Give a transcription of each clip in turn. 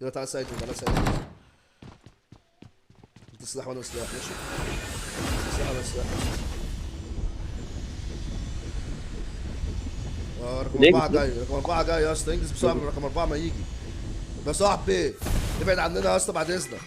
يلا تعالى ساعدني، تعالى ساعدني. انت سلاح وانا سلاح، ماشي؟ سلاح وانا سلاح. رقم ليه 4 جاي، رقم 4 جاي يا اسطى، انجز بسرعه قبل رقم 4 ما يجي. يا صاحبي ابعد عننا يا اسطى بعد اذنك.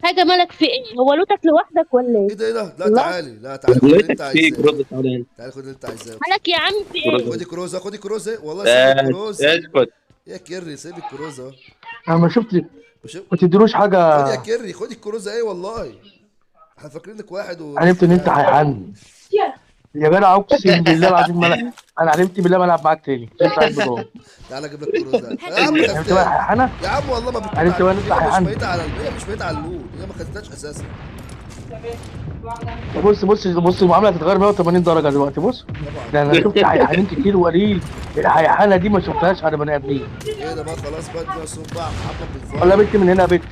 حاجة مالك في ايه؟ هو لوتك لوحدك ولا ايه؟ ايه ده ايه ده؟ لا الله. تعالي، لا تعالي خد اللي انت لقيتك في عايزاه. كروز تعالى. تعالي خد اللي انت عايزاه. مالك يا عم في ايه؟ كروز خدي كروزه، خدي كروزه، والله سيب الكروزه. اسكت. يا كيري سيب الكروزه اهو. انا ما شفت، مش ما تديروش حاجه. خد يا كيري، خدي الكروزه ايه والله. احنا فاكرينك واحد علمت ورخم ان انت يعني. هيحن يا جدع، اقسم بالله العظيم ما انا علمت بالله ما العب معاك تاني، انت قاعد بضاعه. تعالى اجيب لك كروزه يا عم علمت بقى خدتها. هيحنى. يا عم والله ما بتموت عرفت بقى ان انت هي مش هيحن. ميتة على هي مش ميتة على اللود، هي ما خدتهاش اساسا. بص بص بص، المعامله هتتغير 180 درجه دلوقتي. بص طبعا. ده انا شفت هيحانين كتير وقليل، الهيحانه دي ما شفتهاش على بني ادمين. ايه ده بقى خلاص بقى ده صوت بقى محمد والله يا بالفار. بنت من هنا يا بنت،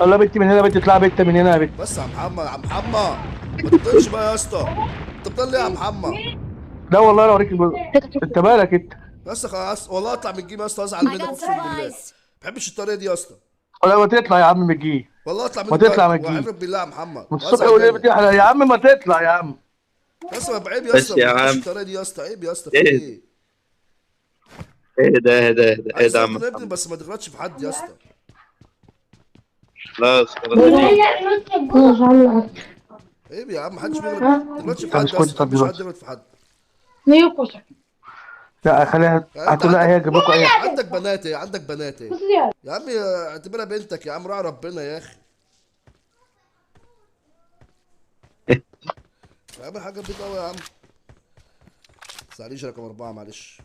والله يا بنت من هنا يا بنت، اطلع بنت من هنا يا بنت. بس يا عم محمد، يا عم محمد ما تطلش بقى يا اسطى. انت بتطل ليه يا عم محمد؟ لا والله انا اوريك انت مالك انت. يا اسطى خلاص والله اطلع من الجيم يا اسطى، ازعل منك اقسم بالله. ما بحبش الطريقه دي يا اسطى. والله ما تطلع يا عم من الجي، والله اطلع ما منك تطلع من بجد الجي واعرف بالله يا محمد من الصبح وازعل وليه منك. بتحلى يا عم، ما تطلع يا عم. يا اسطى عيب يا اسطى، بس يا ما بحبش عم. الطريقه دي يا اسطى، عيب يا اسطى في ايه ايه؟ ايه ده ايه ده ايه ده ايه عايز ده يا عم تفضل ابني محمد. بس ما تغلطش في حد يا اسطى. خلاص خلاص ماشي. عيب يا عم، محدش بيغلط، ما تغلطش في طب حد يا اسكت اسطى، ما طب بحبش حد دلوقتي. يغلط في حد. لا خليها، يعني انت هتقول لها عندك، هي هجيب لكم ايه. عندك بنات ايه، عندك بنات ايه يا عم، اعتبرها بنتك يا عم، راعي ربنا يا اخي. اعمل حاجه بيض قوي يا عم. تزعليش رقم 4 معلش.